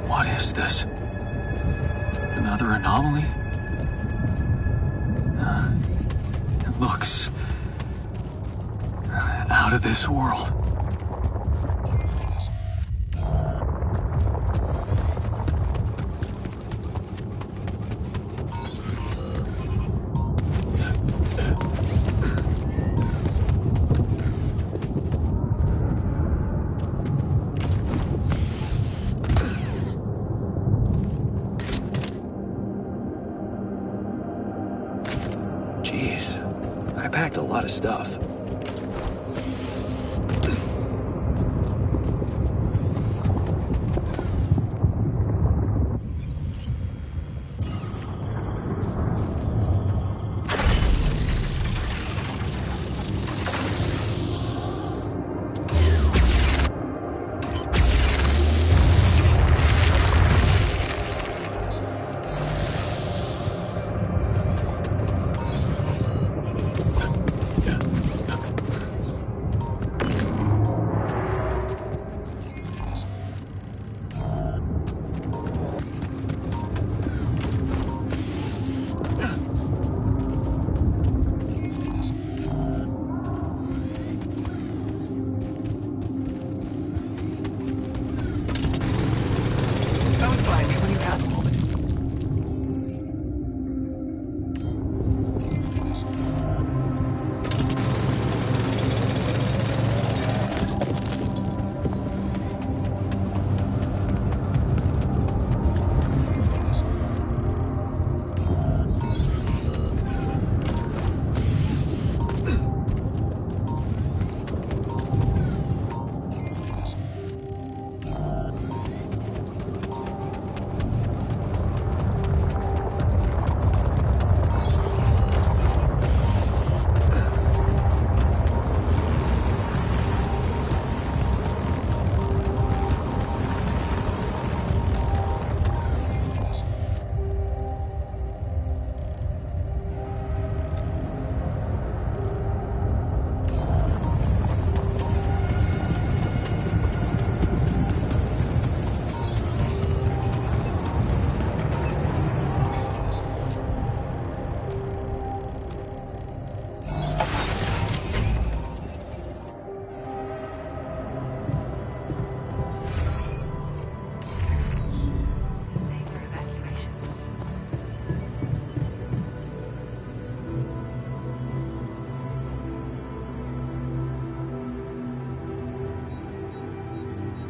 What is this? Another anomaly? It looks out of this world. Jeez, I packed a lot of stuff.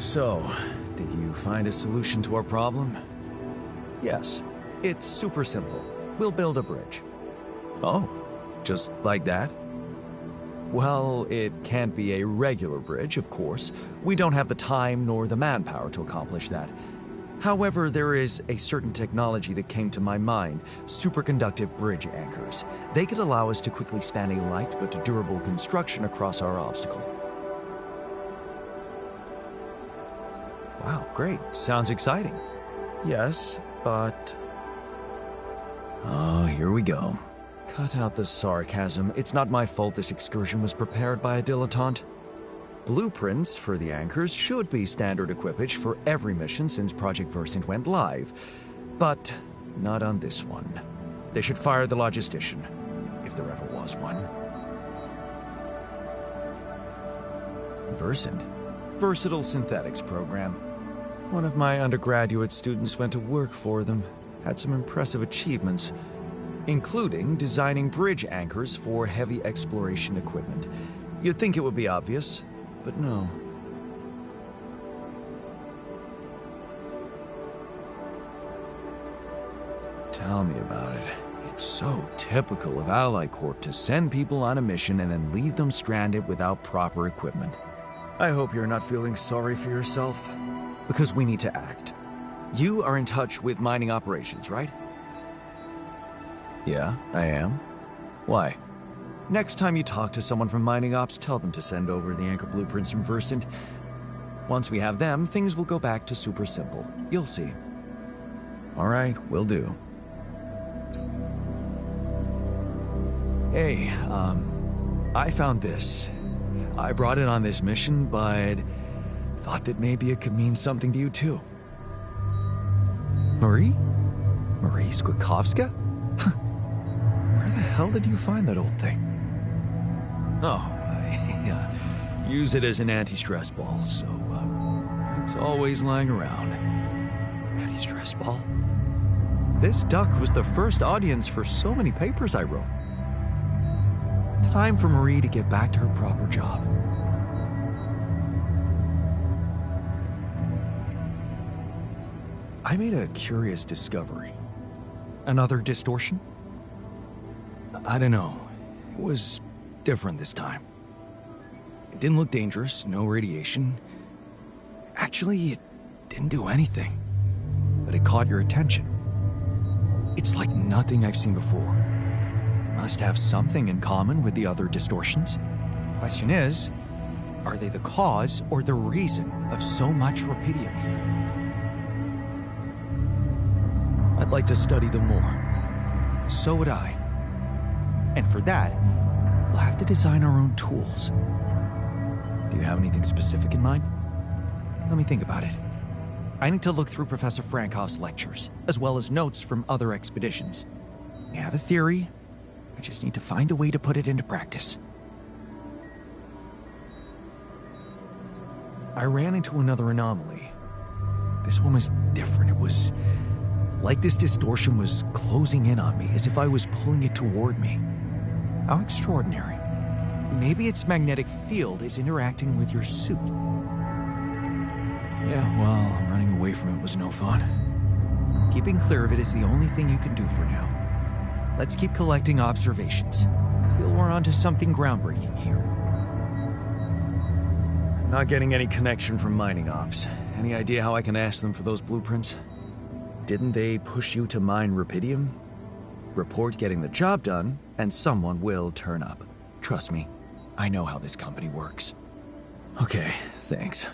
So, did you find a solution to our problem? Yes. It's super simple. We'll build a bridge. Oh, just like that? Well, it can't be a regular bridge, of course. We don't have the time nor the manpower to accomplish that. However, there is a certain technology that came to my mind, superconductive bridge anchors. They could allow us to quickly span a light but durable construction across our obstacle. Wow, great. Sounds exciting. Yes, but... Oh, here we go. Cut out the sarcasm. It's not my fault this excursion was prepared by a dilettante. Blueprints for the anchors should be standard equipage for every mission since Project Versant went live, but not on this one. They should fire the logistician, if there ever was one. Versant? Versatile synthetics program. One of my undergraduate students went to work for them, had some impressive achievements, including designing bridge anchors for heavy exploration equipment. You'd think it would be obvious, but no. Tell me about it. It's so typical of Ally Corp to send people on a mission and then leave them stranded without proper equipment. I hope you're not feeling sorry for yourself, because we need to act. You are in touch with mining operations, right? Yeah, I am. Why? Next time you talk to someone from mining ops, tell them to send over the anchor blueprints from Versant. Once we have them, things will go back to super simple. You'll see. All right, will do. Hey, I found this. I brought it on this mission, but thought that maybe it could mean something to you too. Marie? Marie Skwikovska? Where the hell did you find that old thing? Oh, I use it as an anti-stress ball, so it's always lying around. Anti-stress ball? This duck was the first audience for so many papers I wrote. Time for Marie to get back to her proper job. I made a curious discovery. Another distortion? I don't know. It was different this time. It didn't look dangerous, no radiation. Actually, it didn't do anything. But it caught your attention. It's like nothing I've seen before. It must have something in common with the other distortions. Question is, are they the cause or the reason of so much rupidium here? I'd like to study them more. So would I. And for that, we'll have to design our own tools. Do you have anything specific in mind? Let me think about it. I need to look through Professor Frankov's lectures, as well as notes from other expeditions. We have a theory. I just need to find a way to put it into practice. I ran into another anomaly. This one was different. It was like this distortion was closing in on me, as if I was pulling it toward me. How extraordinary. Maybe its magnetic field is interacting with your suit. Yeah, well, running away from it was no fun. Keeping clear of it is the only thing you can do for now. Let's keep collecting observations. I feel we're onto something groundbreaking here. Not getting any connection from mining ops. Any idea how I can ask them for those blueprints? Didn't they push you to mine rupidium? Report getting the job done, and someone will turn up. Trust me, I know how this company works. Okay, thanks.